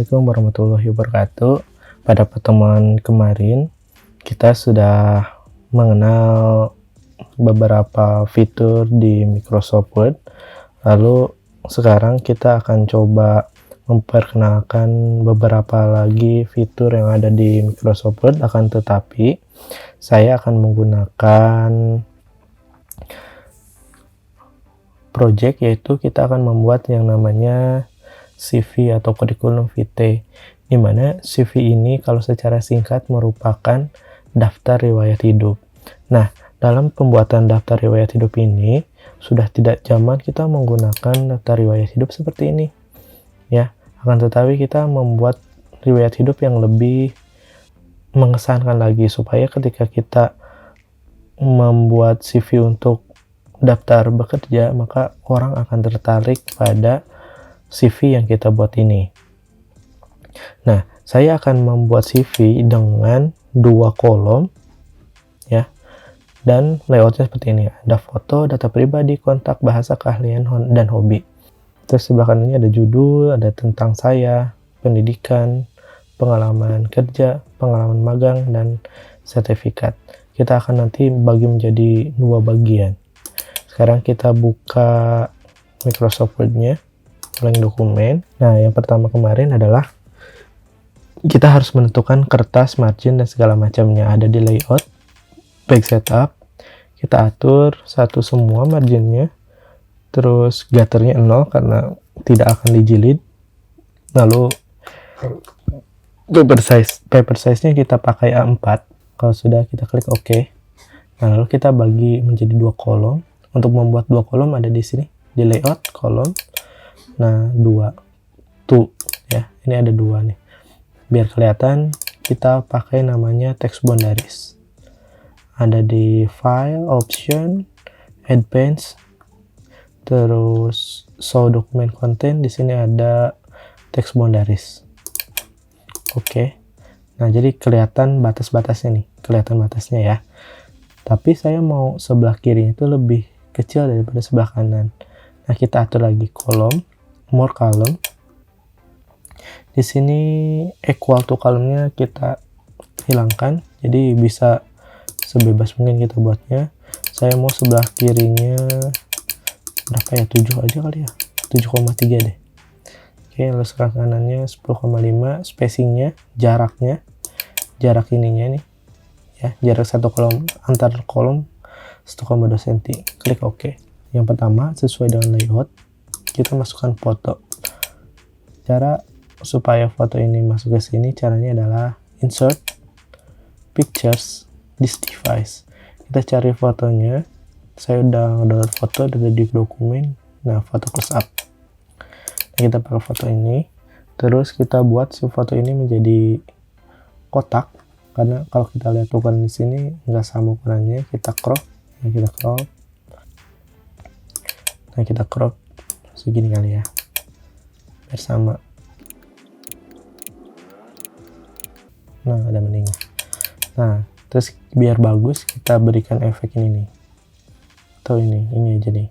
Assalamualaikum warahmatullahi wabarakatuh. Pada pertemuan kemarin, kita sudah mengenal beberapa fitur di Microsoft Word. Lalu sekarang kita akan coba memperkenalkan beberapa lagi fitur yang ada di Microsoft Word. Akan tetapi, saya akan menggunakan project, yaitu kita akan membuat yang namanya CV atau Curriculum Vitae, di mana CV ini kalau secara singkat merupakan daftar riwayat hidup. Nah, dalam pembuatan daftar riwayat hidup ini sudah tidak zaman kita menggunakan daftar riwayat hidup seperti ini, ya. Akan tetapi kita membuat riwayat hidup yang lebih mengesankan lagi, supaya ketika kita membuat CV untuk daftar bekerja, maka orang akan tertarik pada CV yang kita buat ini. Nah, saya akan membuat CV dengan 2 kolom, ya, dan layoutnya seperti ini. Ada foto, data pribadi, kontak, bahasa, keahlian, dan hobi. Terus sebelah kanannya ada judul, ada tentang saya, pendidikan, pengalaman kerja, pengalaman magang, dan sertifikat. Kita akan nanti bagi menjadi 2 bagian. Sekarang kita buka Microsoft Word-nya, blank dokumen. Nah, yang pertama kemarin adalah kita harus menentukan kertas, margin, dan segala macamnya. Ada di layout, page setup, kita atur satu semua marginnya, terus gutternya 0 karena tidak akan dijilid. Lalu paper size-nya kita pakai A4. Kalau sudah, kita klik OK. Nah, lalu kita bagi menjadi 2 kolom. Untuk membuat 2 kolom ada di sini, di layout, kolom. Nah, 2 ya, ini ada 2 nih. Biar kelihatan, kita pakai namanya text boundaries. Ada di file, option, advanced, terus show document content. Di sini ada text boundaries. Oke. Nah, jadi kelihatan batas-batasnya nih, kelihatan batasnya ya. Tapi saya mau sebelah kiri itu lebih kecil daripada sebelah kanan. Nah, kita atur lagi kolom, more column. Di sini equal to column-nya kita hilangkan, jadi bisa sebebas mungkin kita buatnya. Saya mau sebelah kirinya berapa ya? 7 aja kali ya, 7,3 deh. Oke, lalu sebelah kanannya 10,5. Spacingnya, jarak ininya nih ya, jarak satu kolom antar kolom 1,2 cm. Klik OK. Yang pertama, sesuai dengan layout, kita masukkan foto. Cara supaya foto ini masuk ke sini, caranya adalah insert pictures this device. Kita cari fotonya. Saya udah download foto dari di dokumen. Nah, foto close up. Nah, kita pakai foto ini. Terus kita buat si foto ini menjadi kotak, karena kalau kita lihat ukuran di sini nggak sama ukurannya. Kita crop. Nah, kita crop segini kali ya, biar sama. Nah, ada meninggal. Nah, terus biar bagus kita berikan efek ini nih, atau ini aja nih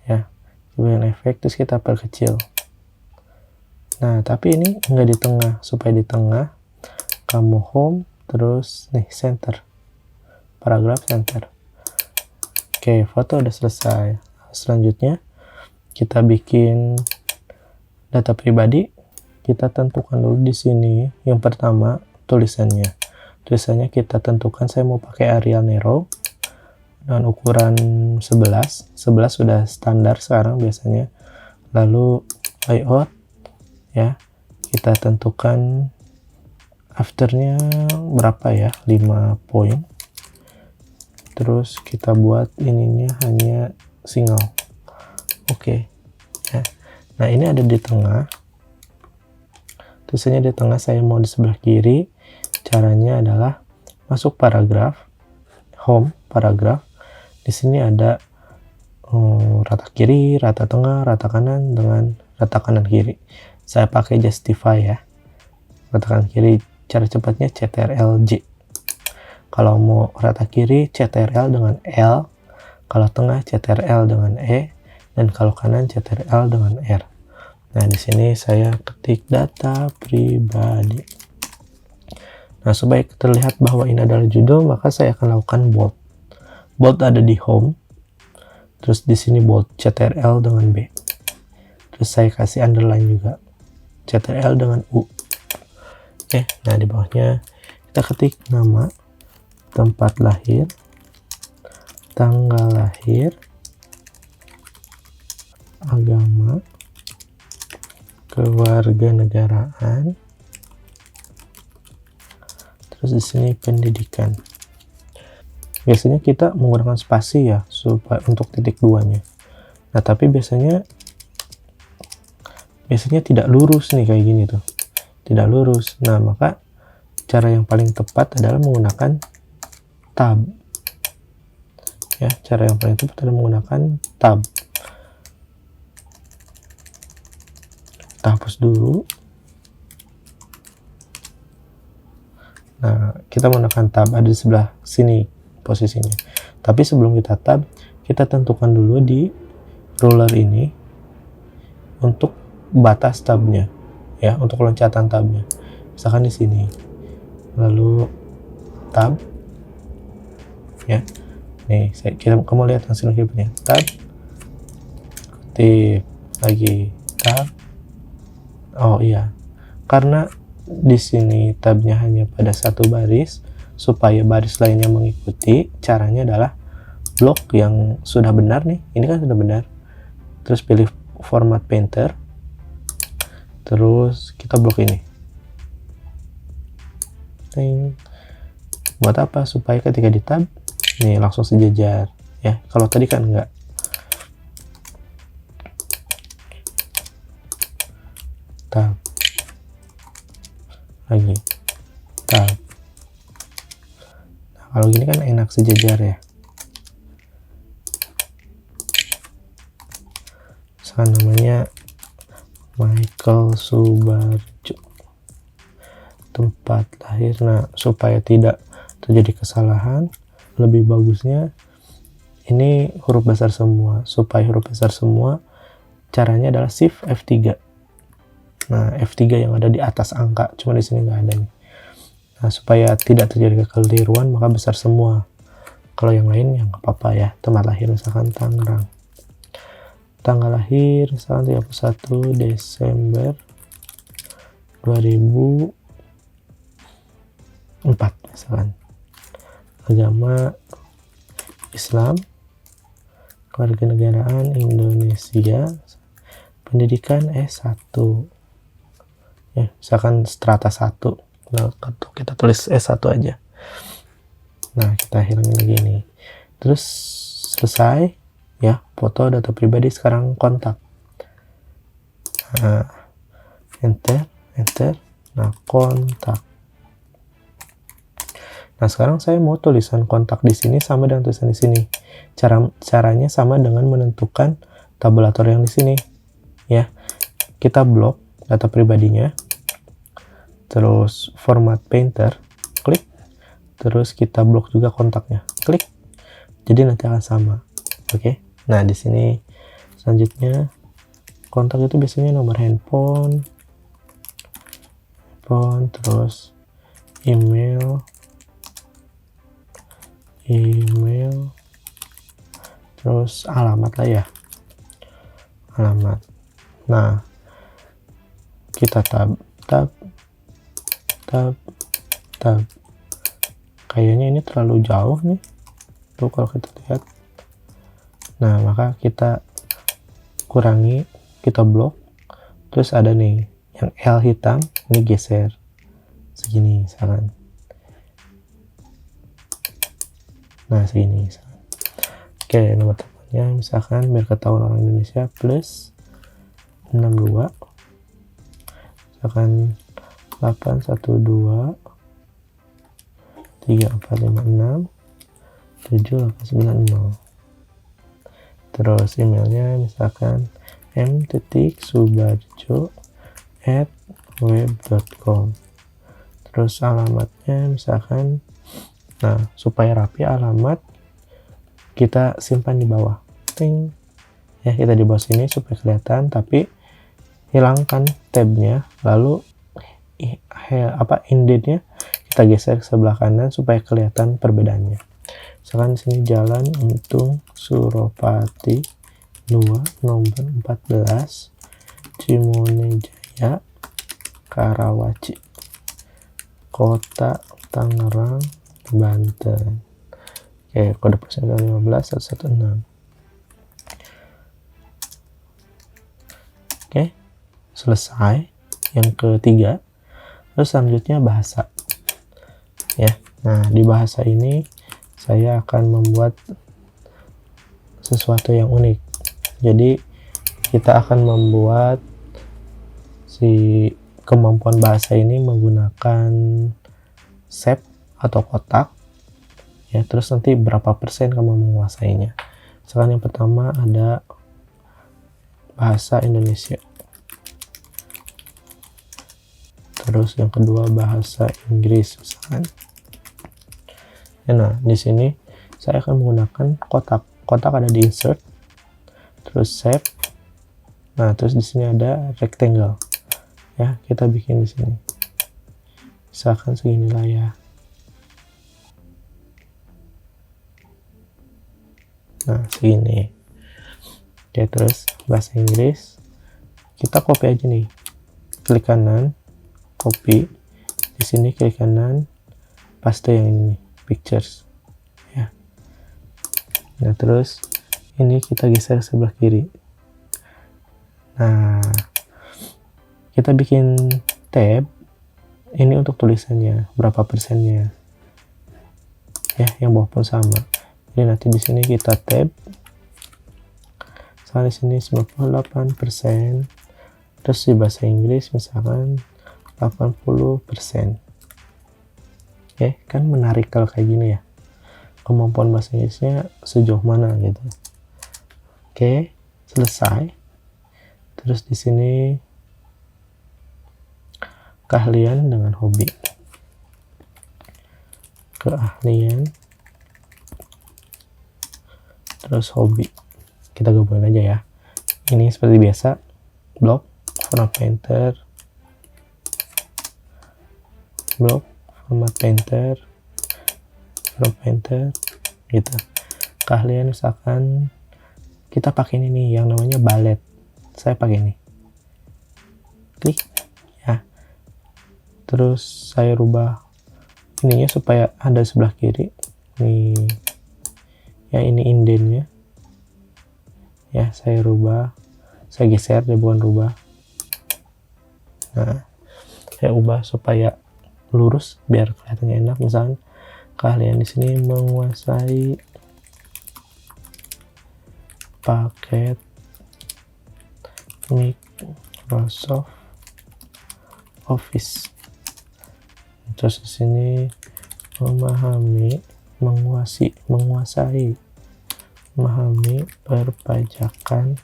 ya, berikan efek. Terus kita perkecil. Nah, tapi ini nggak di tengah. Supaya di tengah, kamu home, terus nih center, paragraf center. Oke, foto udah selesai. Selanjutnya kita bikin data pribadi. Kita tentukan dulu di sini. Yang pertama, tulisannya kita tentukan. Saya mau pakai Arial Narrow dengan ukuran 11 sudah standar sekarang biasanya. Lalu layout ya, kita tentukan afternya berapa ya, 5 poin. Terus kita buat ininya hanya single. Oke. Ya. Nah, ini ada di tengah. Tulisannya di tengah, saya mau di sebelah kiri. Caranya adalah masuk paragraf, home, paragraf. Di sini ada rata kiri, rata tengah, rata kanan, dengan rata kanan kiri. Saya pakai Justify ya. Rata kanan kiri, cara cepatnya CTRL-J. Kalau mau rata kiri, CTRL dengan L. Kalau tengah, CTRL dengan E. Dan kalau kanan, CTRL dengan R. Nah, di sini saya ketik data pribadi. Nah, supaya terlihat bahwa ini adalah judul, maka saya akan lakukan bold. Bold ada di home. Terus di sini bold CTRL dengan B. Terus saya kasih underline juga. CTRL dengan U. Oke, nah di bawahnya kita ketik nama, tempat lahir, tanggal lahir, agama, kewarganegaraan, terus di sini pendidikan. Biasanya kita menggunakan spasi ya supaya untuk titik duanya. Nah, tapi biasanya tidak lurus nih kayak gini tuh. Tidak lurus. Nah, maka cara yang paling tepat adalah menggunakan tab. Ya, cara yang paling tepat adalah menggunakan tab. Kita hapus dulu. Nah, kita menggunakan tab ada di sebelah sini posisinya. Tapi sebelum kita tab, kita tentukan dulu di ruler ini untuk batas tabnya. Ya, untuk loncatan tabnya. Misalkan di sini. Lalu tab. Ya. Nih, kamu lihat hasil keyboardnya. Tab. Kutip lagi tab. Oh iya. Karena di sini tabnya hanya pada satu baris, supaya baris lainnya mengikuti, caranya adalah blok yang sudah benar nih. Ini kan sudah benar. Terus pilih format painter. Terus kita blok ini. Buat apa? Supaya ketika di tab, nih langsung sejajar. Ya, kalau tadi kan enggak. Tab. Lagi. Tab. Nah, kalau gini kan enak sejajar ya. Misalkan namanya Michael Subarjo, tempat lahir. Nah, supaya tidak terjadi kesalahan, lebih bagusnya ini huruf besar semua. Supaya huruf besar semua, caranya adalah Shift F3. Nah, F3 yang ada di atas angka, cuma di sini nggak ada nih. Nah, supaya tidak terjadi kekeliruan, maka besar semua. Kalau yang lain yang nggak apa-apa ya. Tempat lahir misalkan Tangerang. Tanggal lahir misalkan 31 Desember 2004 misalkan. Agama Islam, kewarganegaraan Indonesia, pendidikan S1 ya, misalkan strata 1. Nah, kita tulis S1 aja. Nah, kita hilangin lagi nih. Terus selesai ya, foto, data pribadi, sekarang kontak. Nah, enter. Nah, kontak. Nah, sekarang saya mau tulisan kontak di sini sama dengan tulisan di sini. Caranya sama dengan menentukan tabulator yang di sini. Ya, kita blok data pribadinya. Terus format painter, klik. Terus kita blok juga kontaknya, klik. Jadi nanti akan sama. Oke. Nah, di sini selanjutnya kontak itu biasanya nomor handphone, terus email, terus alamat lah ya, alamat. Nah, kita tab. Kayaknya ini terlalu jauh nih tuh kalau kita lihat. Nah, maka kita kurangi, kita blok. Terus ada nih yang L hitam, ini geser segini misalkan. Nah, segini misalkan. Oke, nomor teleponnya misalkan biar ketahuan orang Indonesia plus 62 misalkan 812 3456 7890. Terus emailnya misalkan m.subarjo@web.com. Terus alamatnya misalkan, nah supaya rapi alamat kita simpan di bawah. Ting. Ya, kita di bawah sini supaya kelihatan, tapi hilangkan tabnya, lalu indentnya kita geser ke sebelah kanan supaya kelihatan perbedaannya. Misalkan di sini Jalan Untung Suropati 2 nomor 14 Cimonejaya Karawaci Kota Tangerang Banten. Oke, kode pos 15116. Oke, selesai. Yang ketiga, terus selanjutnya bahasa. Ya, nah di bahasa ini saya akan membuat sesuatu yang unik. Jadi kita akan membuat si kemampuan bahasa ini menggunakan shape atau kotak. Ya, terus nanti berapa persen kamu menguasainya. Misalkan yang pertama ada bahasa Indonesia. Terus yang kedua bahasa Inggris misalkan. Nah, di sini saya akan menggunakan kotak. Kotak ada di insert, terus shape. Nah, terus di sini ada rectangle. Ya, kita bikin di sini. Misalkan seginilah ya. Nah, segini. Oke, terus bahasa Inggris kita copy aja nih, klik kanan, copy. Di sini klik kanan, paste yang ini nih, pictures ya. Nah, terus ini kita geser sebelah kiri. Nah, kita bikin tab ini untuk tulisannya berapa persennya ya, yang bawah pun sama. Jadi nanti di sini kita tab. Misalnya di sini 98%, terus di bahasa Inggris misalkan 80%. Oke, kan menarik kalau kayak gini ya. Kemampuan bahasa Inggrisnya sejauh mana gitu. Oke, selesai. Terus di sini keahlian dengan hobi. Keahlian terus hobi. Kita gabungin aja ya. Ini seperti biasa, blok, format painter, blok, format painter, format painter, gitu. Keahlian misalkan kita pakai ini nih, yang namanya ballet. Saya pakai ini. Klik, ya. Terus saya rubah ininya supaya ada sebelah kiri. Nih, ya ini indentnya. Ya, saya rubah, saya geser, dia bukan rubah. Nah, saya ubah supaya lurus biar kelihatannya enak. Misalnya keahlian di sini menguasai paket Microsoft Office. Terus di sini memahami perpajakan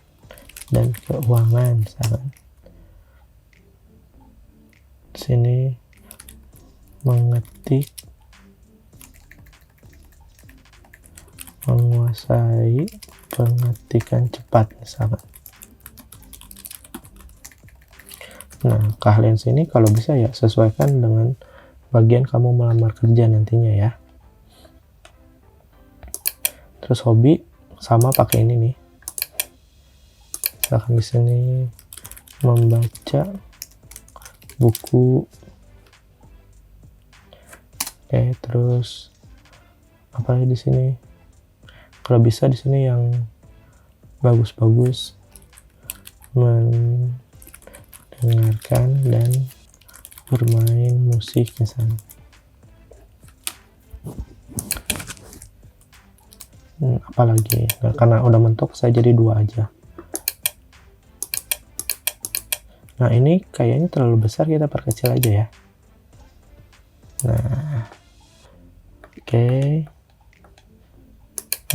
dan keuangan misalkan. Di sini menguasai pengetikan cepat misalkan. Nah, keahlian sini kalau bisa ya sesuaikan dengan bagian kamu melamar kerja nantinya ya. Terus hobi sama pakai ini nih. Misalkan di sini membaca buku. Oke, terus apa lagi di sini? Kalau bisa di sini yang bagus-bagus, mendengarkan dan bermain musik misalnya. Apalagi nah, karena udah mentok saya jadi 2 aja. Nah, ini kayaknya terlalu besar, kita perkecil aja ya. Nah, oke.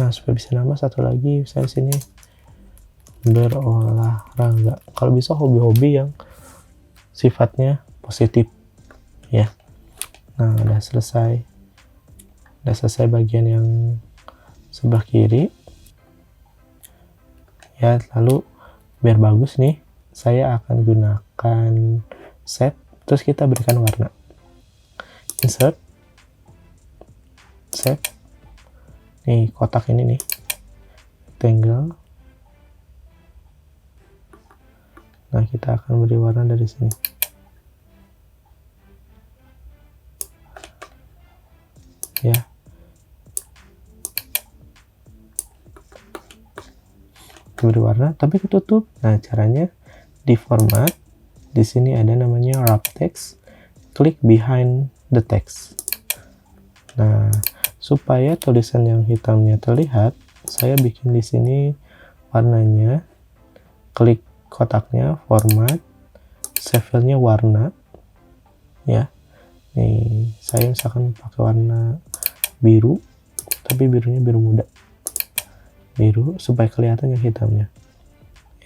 Nah, supaya bisa nambah satu lagi, misalnya sini berolahraga. Kalau bisa hobi-hobi yang sifatnya positif ya. Nah, udah selesai bagian yang sebelah kiri ya. Lalu biar bagus nih, saya akan gunakan shape, terus kita berikan warna. Insert, shape, nih kotak ini nih, rectangle. Nah, kita akan beri warna dari sini. Ya. Beri warna, tapi ketutup. Nah, caranya di format, di sini ada namanya wrap text, klik behind the text. Nah, supaya tulisan yang hitamnya terlihat, saya bikin di sini warnanya, klik kotaknya, format, save filenya warna, ya. Nih, saya misalkan pakai warna biru, tapi birunya biru muda, biru supaya kelihatan yang hitamnya,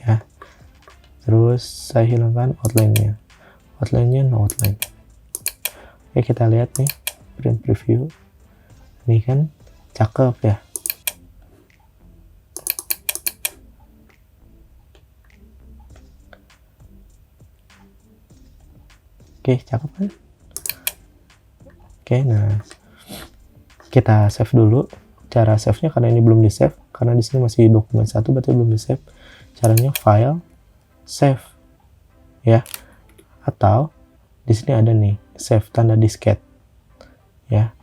ya. Terus saya hilangkan outline-nya, no outline. Oke, kita lihat nih, print preview. Ini kan cakep ya. Oke, cakep kan? Oke, nah kita save dulu. Cara save-nya, karena ini belum di save, karena di sini masih dokumen 1, berarti belum di save. Caranya file, save, ya. Atau di sini ada nih save tanda disket, ya.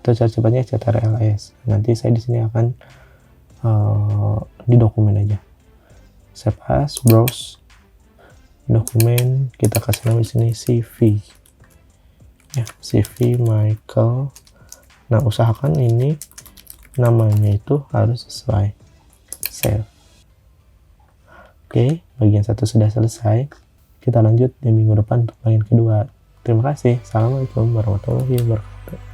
Atau cara cepatnya ctrls. Nanti saya di sini akan di dokumen aja. Save as, browse, dokumen, kita kasih nama di sini CV, ya, CV Michael. Nah, usahakan ini namanya itu harus sesuai. Save. Oke, bagian 1 sudah selesai. Kita lanjut di minggu depan untuk bagian kedua. Terima kasih. Assalamualaikum warahmatullahi wabarakatuh.